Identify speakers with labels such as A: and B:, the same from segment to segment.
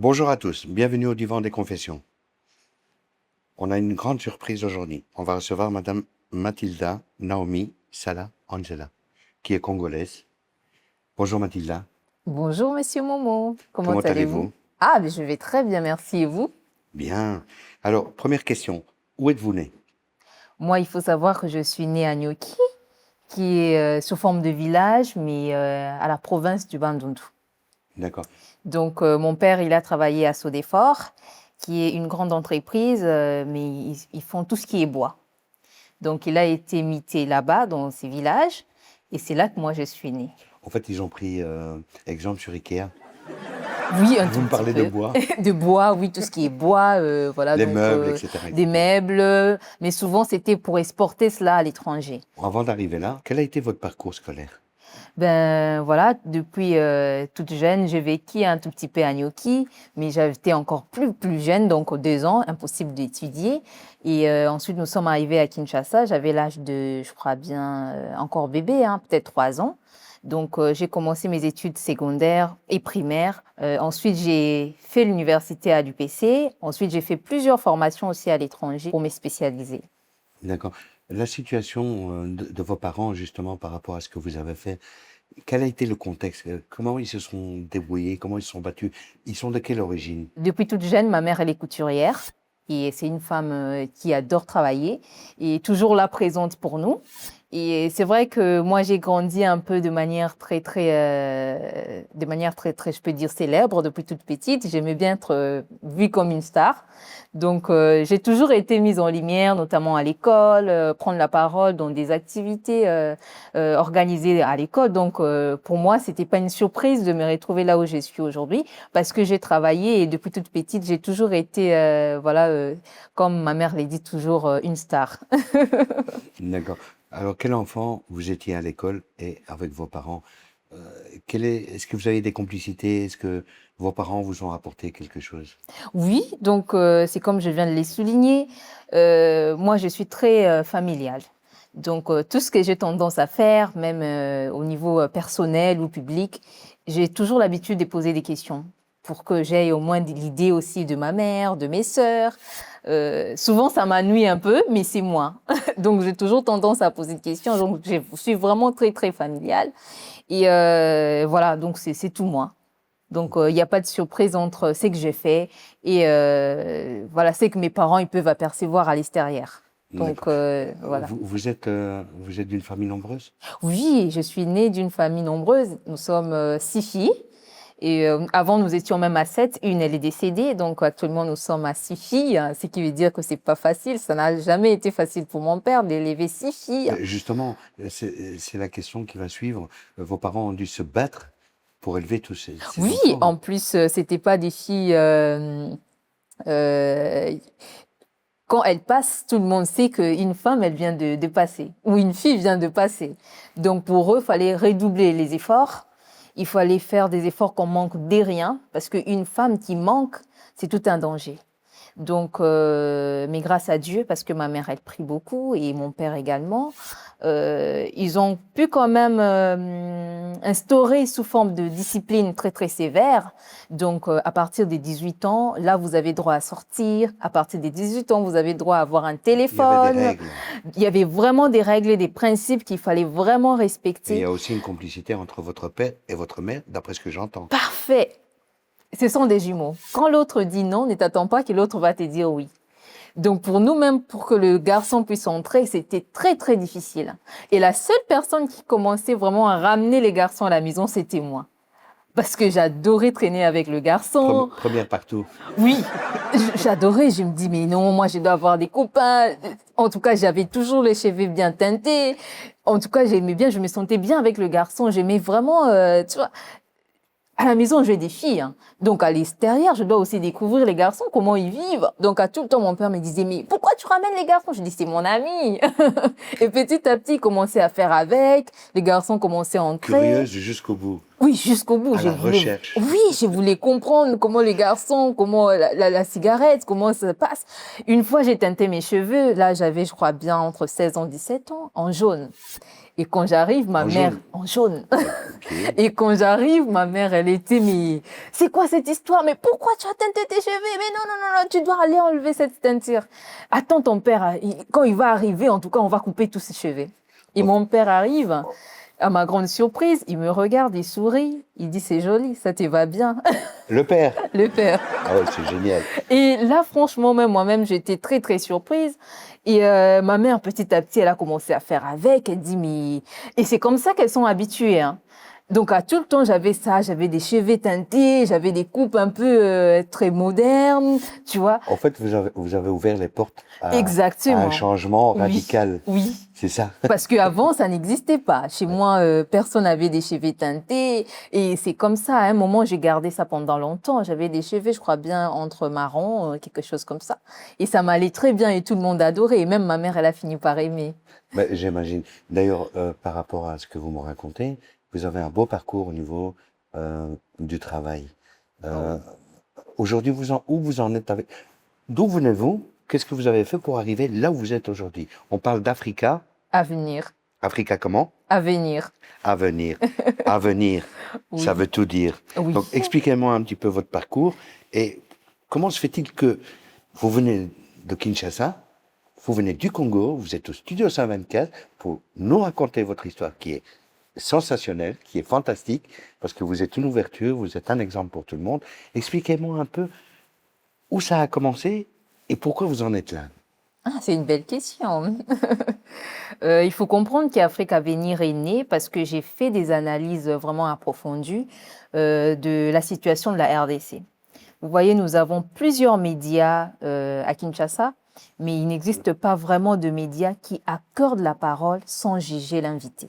A: Bonjour à tous, bienvenue au Divan des Confessions. On a une grande surprise aujourd'hui. On va recevoir Madame Mathilda Naomi Salah Angela, qui est congolaise. Bonjour Mathilda,
B: Bonjour, Monsieur Momo. Comment
A: comment
B: allez-vous?
A: allez-vous?
B: Ah, mais je vais très bien, merci. Et vous?
A: Bien. Alors, première question, où êtes-vous né?
B: Moi, il faut savoir que je suis née à Nyoki, qui est sous forme de village, mais à la province du Bandundu.
A: D'accord.
B: Donc, mon père, il a travaillé à Sodefort, qui est une grande entreprise, mais ils font tout ce qui est bois. Donc, il a été mité là-bas, dans ces villages, et c'est là que moi, je suis née.
A: En fait, ils ont pris exemple sur Ikea.
B: Oui, un
A: Vous
B: tout
A: me
B: petit
A: parlez de
B: peu.
A: bois,
B: De bois, oui, tout ce qui est bois, voilà,
A: les
B: donc
A: meubles, etc.,
B: des
A: etc.
B: meubles, mais souvent c'était pour exporter cela à l'étranger.
A: Avant d'arriver là, quel a été votre parcours scolaire?
B: Ben voilà, depuis toute jeune, j'ai vécu un tout petit peu à Nyoki, mais j'étais encore plus jeune, donc 2 ans, impossible d'étudier. Et ensuite, nous sommes arrivés à Kinshasa, j'avais l'âge de, je crois bien, encore bébé, hein, peut-être 3 ans. Donc, j'ai commencé mes études secondaires et primaires. Ensuite, j'ai fait l'université à l'UPC. Ensuite, j'ai fait plusieurs formations aussi à l'étranger pour me spécialiser.
A: D'accord. La situation de vos parents, justement, par rapport à ce que vous avez fait, quel a été le contexte? Comment ils se sont débrouillés? Comment ils se sont battus? Ils sont de quelle origine?
B: Depuis toute jeune, ma mère, elle est couturière et c'est une femme qui adore travailler et toujours là présente pour nous. Et c'est vrai que moi, j'ai grandi un peu de manière très, je peux dire, célèbre depuis toute petite. J'aimais bien être vue comme une star. Donc, j'ai toujours été mise en lumière, notamment à l'école, prendre la parole dans des activités organisées à l'école. Donc, pour moi, c'était pas une surprise de me retrouver là où je suis aujourd'hui parce que j'ai travaillé et depuis toute petite, j'ai toujours été, voilà, comme ma mère l'a dit toujours, une star.
A: D'accord. Alors, quel enfant vous étiez à l'école et avec vos parents? Euh, est-ce que vous avez des complicités? Est-ce que vos parents vous ont apporté quelque chose?
B: Oui, donc c'est comme je viens de les souligner. Moi, je suis très familiale. Donc, tout ce que j'ai tendance à faire, même au niveau personnel ou public, j'ai toujours l'habitude de poser des questions pour que j'aie au moins l'idée aussi de ma mère, de mes sœurs. Souvent, ça m'ennuie un peu, mais c'est moi. Donc, j'ai toujours tendance à poser des questions. Donc, je suis vraiment très familiale. Et voilà, donc c'est tout moi. Donc, il n'y a pas de surprise entre ce que j'ai fait et voilà, ce que mes parents ils peuvent apercevoir à l'extérieur.
A: D'accord.
B: Donc, voilà.
A: Vous êtes d'une famille nombreuse?
B: Oui, je suis née d'une famille nombreuse. Nous sommes 6 filles. Et avant, nous étions même à 7. Une, elle est décédée. Donc, actuellement, nous sommes à 6 filles. Ce qui veut dire que c'est pas facile. Ça n'a jamais été facile pour mon père d'élever 6 filles.
A: Justement, c'est la question qui va suivre. Vos parents ont dû se battre pour élever tous ces
B: Oui,
A: enfants.
B: en plus, c'était pas des filles. Euh, Quand elle passe, tout le monde sait qu'une femme, elle vient de passer, ou une fille vient de passer. Donc pour eux, il fallait redoubler les efforts. Il fallait faire des efforts qu'on manque de rien, parce qu'une femme qui manque, c'est tout un danger. Donc, mais grâce à Dieu, parce que ma mère, elle prie beaucoup, et mon père également, ils ont pu quand même instaurer sous forme de discipline très sévère. Donc, à partir des 18 ans, là, vous avez droit à sortir. À partir des 18 ans, vous avez droit à avoir un
A: Il y avait des
B: téléphone.
A: règles.
B: Il y avait vraiment des règles et des principes qu'il fallait vraiment
A: Et il y
B: respecter.
A: a aussi une complicité entre votre père et votre mère, d'après ce que j'entends.
B: Parfait. Ce sont des jumeaux. Quand l'autre dit non, ne t'attends pas que l'autre va te dire oui. Donc pour nous-mêmes, pour que le garçon puisse entrer, c'était très difficile. Et la seule personne qui commençait vraiment à ramener les garçons à la maison, c'était moi. Parce que j'adorais traîner avec le garçon.
A: Première partout.
B: Oui, j'adorais. Je me dis, mais non, moi, je dois avoir des copains. En tout cas, j'avais toujours les cheveux bien teintés. En tout cas, j'aimais bien, je me sentais bien avec le garçon. J'aimais vraiment, tu vois, à la maison, j'ai des filles. Hein. Donc, à l'extérieur, je dois aussi découvrir les garçons, comment ils vivent. Donc, à tout le temps, mon père me disait, mais pourquoi tu ramènes les garçons? Je dis, c'est mon ami. Et petit à petit, il commençait à faire avec. Les garçons commençaient à entrer.
A: Curieuse jusqu'au bout.
B: Oui, jusqu'au bout.
A: à la recherche.
B: Oui, je voulais comprendre comment les garçons, comment la cigarette, comment ça se passe. Une fois, j'ai teinté mes cheveux. Là, j'avais, je crois bien, entre 16 ans et 17 ans, en jaune. Et quand j'arrive, ma
A: En
B: mère,
A: jaune.
B: en jaune.
A: Ok.
B: Et quand j'arrive, ma mère, elle était, mais c'est quoi cette histoire? Mais pourquoi tu as teinté tes cheveux? Mais non, non, non, non, tu dois aller enlever cette teinture. Attends, ton père, quand il va arriver, en tout cas, on va couper tous ses cheveux. Et
A: Donc,
B: mon père arrive, à ma grande surprise, il me regarde, il sourit, il dit, c'est joli, ça te va bien,
A: le père.
B: le père.
A: Ah ouais, c'est génial.
B: Et là, franchement, même moi-même, j'étais très, très surprise. Et ma mère, petit à petit, elle a commencé à faire avec. Elle dit, mais... Et c'est comme ça qu'elles sont habituées, hein. Donc, à tout le temps, j'avais ça. J'avais des cheveux teintés, j'avais des coupes un peu très modernes, tu vois.
A: En fait, vous avez ouvert les portes à un
B: Exactement.
A: changement
B: Oui,
A: radical.
B: oui.
A: C'est ça.
B: Parce qu'avant, ça n'existait pas. Chez
A: Ouais.
B: moi, personne n'avait des cheveux teintés. Et c'est comme ça. À un moment, j'ai gardé ça pendant longtemps. J'avais des cheveux, je crois bien, entre marron, quelque chose comme ça. Et ça m'allait très bien et tout le monde adorait. Et même ma mère, elle a fini par aimer.
A: Ben, j'imagine. D'ailleurs, par rapport à ce que vous me racontez, vous avez un beau parcours au niveau du travail. Euh, Aujourd'hui, où vous en êtes avec... D'où venez-vous? Qu'est-ce que vous avez fait pour arriver là où vous êtes aujourd'hui? On parle d'Africa.
B: À venir.
A: Africa comment?
B: À venir.
A: Avenir. Avenir. Ça
B: Oui.
A: veut tout dire.
B: Oui.
A: Donc, expliquez-moi un petit peu votre parcours et comment se fait-il que vous venez de Kinshasa, vous venez du Congo, vous êtes au Studio 124 pour nous raconter votre histoire qui est sensationnelle, qui est fantastique, parce que vous êtes une ouverture, vous êtes un exemple pour tout le monde. Expliquez-moi un peu où ça a commencé et pourquoi vous en êtes là.
B: Ah, c'est une belle question. Il faut comprendre qu'Afrique à venir est née parce que j'ai fait des analyses vraiment approfondies de la situation de la RDC. Vous voyez, nous avons plusieurs médias à Kinshasa, mais il n'existe pas vraiment de médias qui accordent la parole sans juger l'invité.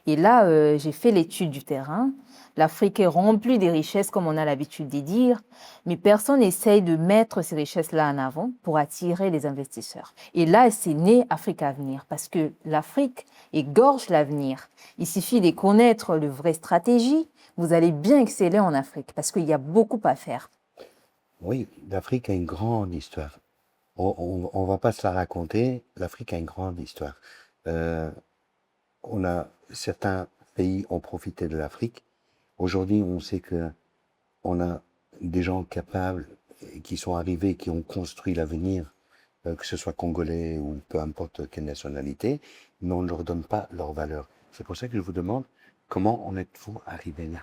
B: Et là, j'ai fait l'étude du terrain. L'Afrique est remplie des richesses, comme on a l'habitude de dire, mais personne n'essaye de mettre ces richesses-là en avant pour attirer les investisseurs. Et là, c'est né Afrique à venir, parce que l'Afrique égorge l'avenir. Il suffit de connaître le vraie stratégie, vous allez bien exceller en Afrique, parce qu'il y a beaucoup à faire.
A: Oui, l'Afrique a une grande histoire. On va pas se la raconter. L'Afrique a une grande histoire. Euh, Certains pays ont profité de l'Afrique. Aujourd'hui, on sait que on a des gens capables qui sont arrivés, qui ont construit l'avenir, que ce soit congolais ou peu importe quelle nationalité, mais on ne leur donne pas leur valeur. C'est pour ça que je vous demande comment en êtes-vous arrivé là?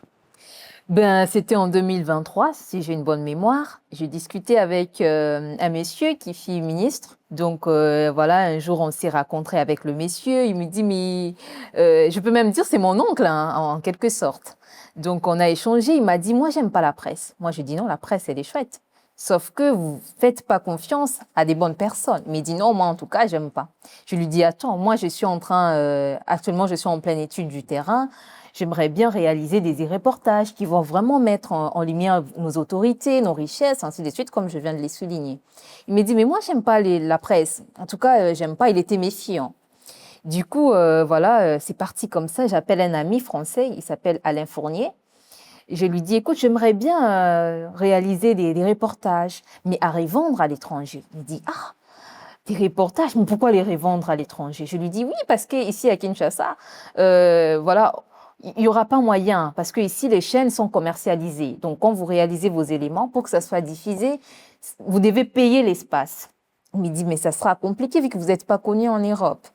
B: Ben, c'était en 2023, si j'ai une bonne mémoire. J'ai discuté avec un monsieur qui fut ministre. Donc voilà, un jour on s'est rencontré avec le monsieur. Il me dit, mais je peux même dire c'est mon oncle hein, en quelque sorte. Donc on a échangé. Il m'a dit, moi j'aime pas la presse. Moi je dis non, la presse elle est chouette. Sauf que vous faites pas confiance à des bonnes personnes. Mais il dit non, moi en tout cas j'aime pas. Je lui dis attends, moi je suis en train, actuellement je suis en pleine étude du terrain. J'aimerais bien réaliser des reportages qui vont vraiment mettre en lumière nos autorités, nos richesses, ainsi de suite, comme je viens de les souligner. Il me dit, mais moi, j'aime pas la presse. En tout cas, j'aime pas, il était méfiant. Du coup, voilà, c'est parti comme ça. J'appelle un ami français, il s'appelle Alain Fournier. Et je lui dis, écoute, j'aimerais bien réaliser des reportages, mais à revendre à l'étranger. Il me dit, ah, des reportages, mais pourquoi les revendre à l'étranger? Je lui dis, oui, parce qu'ici à Kinshasa, voilà, il n'y aura pas moyen, parce que ici les chaînes sont commercialisées. Donc, quand vous réalisez vos éléments, pour que ça soit diffusé, vous devez payer l'espace. Il me dit, mais ça sera compliqué vu que vous n'êtes pas connu en Europe.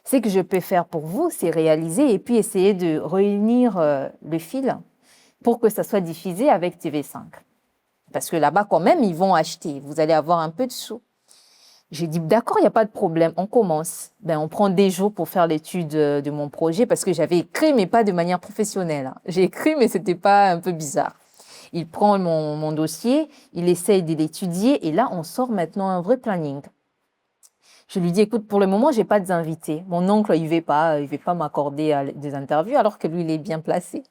B: Ce que je peux faire pour vous, c'est réaliser et puis essayer de réunir le fil pour que ça soit diffusé avec TV5. Parce que là-bas, quand même, ils vont acheter. Vous allez avoir un peu de sous. J'ai dit, d'accord, il n'y a pas de problème, on commence. Ben, on prend des jours pour faire l'étude de mon projet parce que j'avais écrit, mais pas de manière professionnelle, hein. J'ai écrit, mais c'était pas un peu bizarre. Il prend mon dossier, il essaye de l'étudier et là, on sort maintenant un vrai planning. Je lui dis, écoute, pour le moment, j'ai pas d'invités. Mon oncle, il veut pas m'accorder des interviews alors que lui, il est bien placé.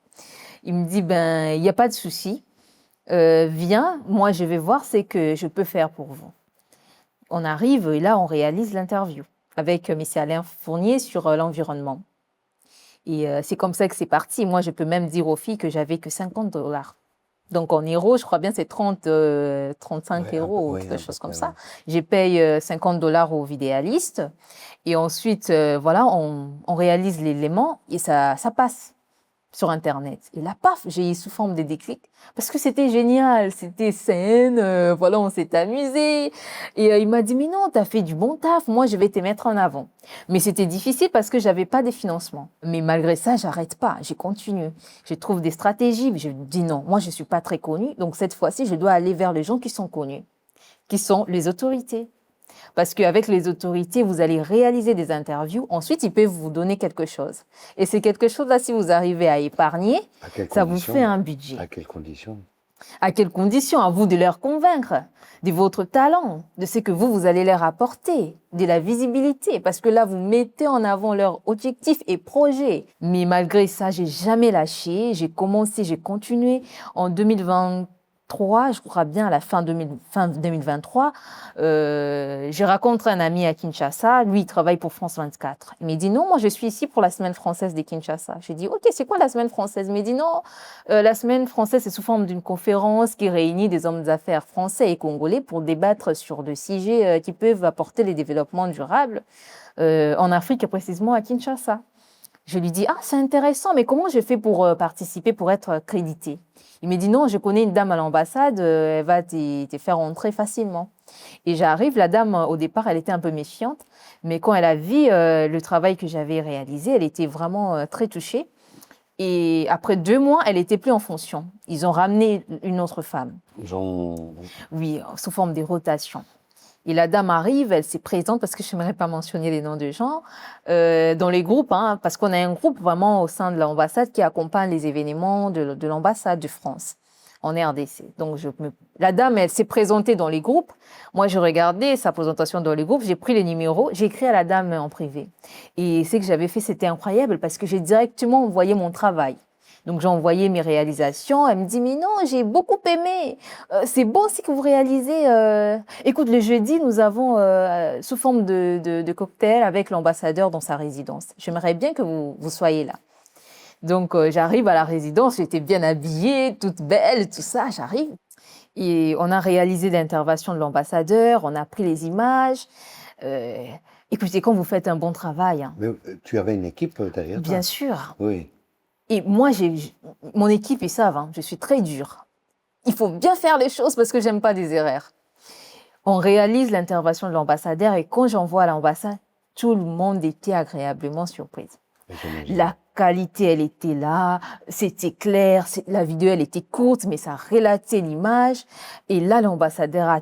B: Il me dit, ben, il n'y a pas de souci. Viens, moi, je vais voir ce que je peux faire pour vous. On arrive et là, on réalise l'interview avec M. Alain Fournier sur l'environnement. Et c'est comme ça que c'est parti. Moi, je peux même dire aux filles que j'avais que 50 $. Donc en euros, je crois bien c'est 35 euros ou quelque chose comme ça. Je paye 50 $ au vidéaliste et ensuite, voilà, on réalise l'élément et ça passe sur Internet. Et là, paf, j'ai eu sous forme de déclic parce que c'était génial, c'était saine, voilà, on s'est amusé. Et il m'a dit, mais non, t'as fait du bon taf, moi je vais te mettre en avant. Mais c'était difficile parce que j'avais pas de financement. Mais malgré ça, j'arrête pas, j'ai continué. Je trouve des stratégies, je dis non, moi je suis pas très connue, donc cette fois-ci, je dois aller vers les gens qui sont connus, qui sont les autorités. Parce qu'avec les autorités, vous allez réaliser des interviews. Ensuite, ils peuvent vous donner quelque chose. Et c'est quelque chose-là, si vous arrivez à épargner, ça vous fait un budget.
A: À quelles conditions?
B: À quelles conditions? À vous de leur convaincre de votre talent, de ce que vous allez leur apporter, de la visibilité. Parce que là, vous mettez en avant leurs objectifs et projets. Mais malgré ça, j'ai jamais lâché. J'ai commencé, j'ai continué en 2023, je crois bien à la fin 2023, j'ai rencontré un ami à Kinshasa, lui il travaille pour France 24. Il m'a dit non, moi je suis ici pour la semaine française de Kinshasa. J'ai dit ok, c'est quoi la semaine française? Il m'a dit non, la semaine française c'est sous forme d'une conférence qui réunit des hommes d'affaires français et congolais pour débattre sur des sujets qui peuvent apporter les développements durables en Afrique et précisément à Kinshasa. Je lui dis, ah, c'est intéressant, mais comment je fais pour participer, pour être crédité? Il me dit, non, je connais une dame à l'ambassade, elle va te faire entrer facilement. Et j'arrive, la dame, au départ, elle était un peu méfiante, mais quand elle a vu le travail que j'avais réalisé, elle était vraiment très touchée. Et après 2 mois, elle n'était plus en fonction. Ils ont ramené une autre femme. Oui, sous forme de rotation. Et la dame arrive, elle se présente, parce que je n'aimerais pas mentionner les noms de gens, dans les groupes, hein, parce qu'on a un groupe vraiment au sein de l'ambassade qui accompagne les événements de l'ambassade de France en RDC. Donc, la dame, elle s'est présentée dans les groupes. Moi, je regardais sa présentation dans les groupes, j'ai pris les numéros, j'ai écrit à la dame en privé. Et ce que j'avais fait, c'était incroyable parce que j'ai directement envoyé mon travail. Donc, j'ai envoyé mes réalisations. Elle me dit, mais non, j'ai beaucoup aimé. C'est beau ce que vous réalisez. Écoute, le jeudi, nous avons, sous forme de cocktail avec l'ambassadeur dans sa résidence. J'aimerais bien que vous soyez là. Donc, j'arrive à la résidence. J'étais bien habillée, toute belle, tout ça. J'arrive. Et on a réalisé l'intervention de l'ambassadeur. On a pris les images. Écoutez, quand vous faites un bon travail. Hein,
A: mais tu avais une équipe derrière toi?
B: Bien sûr.
A: Oui.
B: Et moi, mon équipe, ils savent, hein, je suis très dure. Il faut bien faire les choses parce que j'aime pas des erreurs. On réalise l'intervention de l'ambassadeur et quand j'envoie à l'ambassade, tout le monde était agréablement surprise. La qualité, elle était là, c'était clair, la vidéo, elle était courte, mais ça relatait l'image. Et là, l'ambassadeur a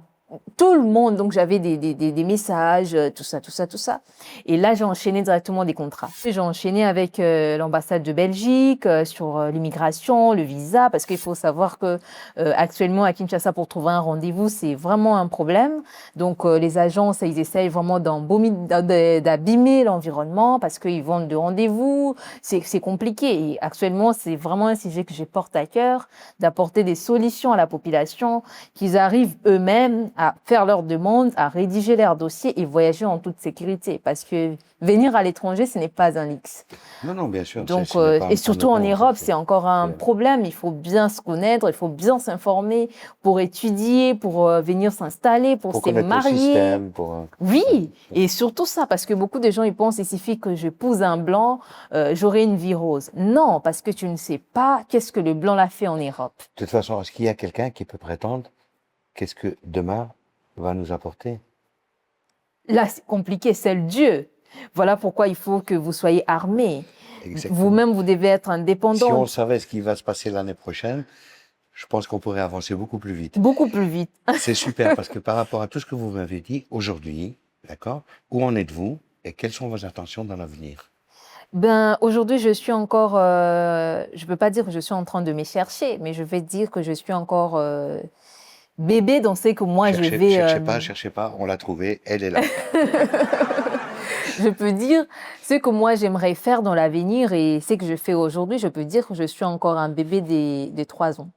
B: tout le monde, donc j'avais des messages, tout ça. Et là, j'ai enchaîné directement des contrats. J'ai enchaîné avec l'ambassade de Belgique sur l'immigration, le visa, parce qu'il faut savoir que actuellement à Kinshasa, pour trouver un rendez-vous, c'est vraiment un problème. Donc les agences, ils essayent vraiment d'abîmer l'environnement parce qu'ils vendent de rendez-vous. C'est compliqué. Et actuellement, c'est vraiment un sujet que je porte à cœur, d'apporter des solutions à la population, qu'ils arrivent eux-mêmes à faire leurs demandes, à rédiger leurs dossiers et voyager en toute sécurité. Parce que venir à l'étranger, ce n'est pas un luxe.
A: Non, bien sûr.
B: Donc, et surtout en Europe, c'est encore un problème. Il faut bien se connaître, il faut bien s'informer pour étudier, pour venir s'installer, pour se marier. Le système, Oui, et surtout ça, parce que beaucoup de gens ils pensent il suffit que je épouse un blanc, j'aurai une vie rose. Non, parce que tu ne sais pas qu'est-ce que le blanc l'a fait en Europe.
A: De toute façon, est-ce qu'il y a quelqu'un qui peut prétendre qu'est-ce que demain va nous apporter?
B: Là, c'est compliqué, c'est le Dieu. Voilà pourquoi il faut que vous soyez armés. Vous-même, vous devez être indépendant.
A: Si on savait ce qui va se passer l'année prochaine, je pense qu'on pourrait avancer beaucoup plus vite.
B: Beaucoup plus vite.
A: C'est super parce que par rapport à tout ce que vous m'avez dit aujourd'hui, d'accord, où en êtes-vous et quelles sont vos intentions dans l'avenir?
B: Ben, aujourd'hui, je suis encore, je peux pas dire que je suis en train de me chercher, mais je vais dire que je suis encore bébé dans ce que moi je vais...
A: Cherchez pas, on l'a trouvée, elle est là.
B: Je peux dire ce que moi j'aimerais faire dans l'avenir et ce que je fais aujourd'hui, je peux dire que je suis encore un bébé de 3 ans.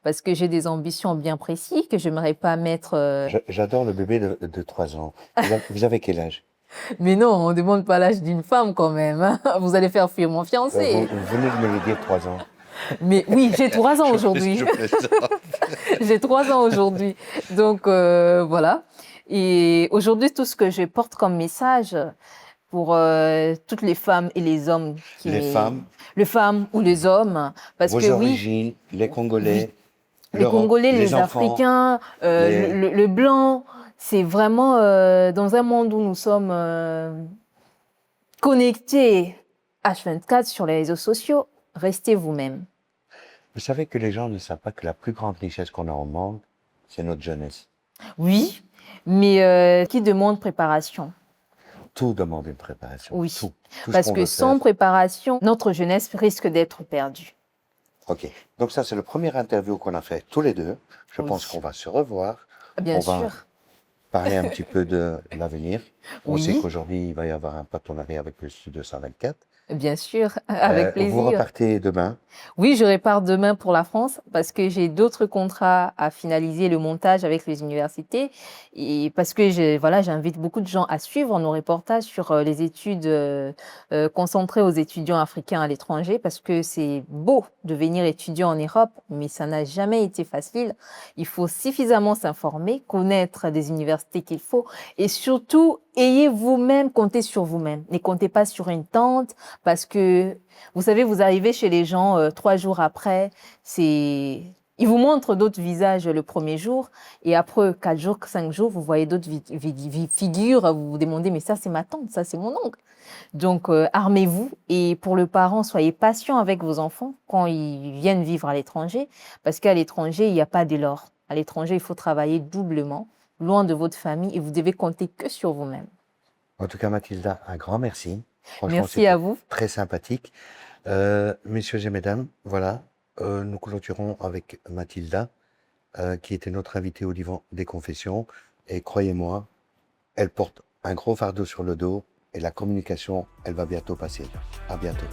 B: Parce que j'ai des ambitions bien précises que je n'aimerais pas mettre...
A: J'adore le bébé de 3 ans. Vous avez quel âge?
B: Mais non, on ne demande pas l'âge d'une femme quand même, hein. Vous allez faire fuir mon fiancé.
A: Vous venez de me le dire 3 ans.
B: Mais oui, j'ai 3 ans aujourd'hui.
A: Je plaisante.
B: J'ai 3 ans aujourd'hui. Donc voilà. Et aujourd'hui, tout ce que je porte comme message pour toutes les femmes et les hommes les femmes ou les hommes, parce
A: Vos
B: que oui,
A: origines, les Congolais,
B: les
A: l'Europe,
B: Congolais,
A: les
B: les
A: enfants,
B: Africains,
A: les-
B: le blanc, c'est vraiment dans un monde où nous sommes connectés H24 sur les réseaux sociaux. Restez vous-même.
A: Vous savez que les gens ne savent pas que la plus grande richesse qu'on a au monde, c'est notre jeunesse.
B: Oui, mais qui demande préparation.
A: Tout demande une préparation.
B: Oui,
A: Tout. Tout ce
B: parce
A: qu'on
B: que
A: veut
B: sans
A: faire.
B: préparation, notre jeunesse risque d'être perdue.
A: Ok. Donc ça, c'est le premier interview qu'on a fait tous les deux. Je
B: Oui.
A: pense qu'on va se revoir.
B: Bien
A: On va
B: sûr.
A: parler un petit peu de l'avenir. On
B: Oui.
A: sait qu'aujourd'hui, il va y avoir un partenariat avec le Studio 124.
B: Bien sûr, avec
A: Vous
B: plaisir.
A: repartez demain.
B: Oui, je repars demain pour la France parce que j'ai d'autres contrats à finaliser, le montage avec les universités et parce que voilà, j'invite beaucoup de gens à suivre nos reportages sur les études concentrées aux étudiants africains à l'étranger parce que c'est beau de venir étudier en Europe, mais ça n'a jamais été facile. Il faut suffisamment s'informer, connaître des universités qu'il faut et surtout ayez vous-même, comptez sur vous-même. Ne comptez pas sur une tante parce que vous savez, vous arrivez chez les gens 3 jours après, ils vous montrent d'autres visages le premier jour et après 4 jours, 5 jours, vous voyez d'autres figures, vous vous demandez, mais ça c'est ma tante, ça c'est mon oncle. Donc armez-vous et pour le parent, soyez patient avec vos enfants quand ils viennent vivre à l'étranger parce qu'à l'étranger, il n'y a pas de l'or. À l'étranger, il faut travailler doublement, loin de votre famille et vous devez compter que sur vous-même.
A: En tout cas, Mathilda, un grand merci. Franchement,
B: Merci
A: c'était
B: à vous.
A: très sympathique. Messieurs et mesdames, voilà, nous clôturons avec Mathilda, qui était notre invitée au divan des confessions. Et croyez-moi, elle porte un gros fardeau sur le dos et la communication, elle va bientôt passer. À bientôt.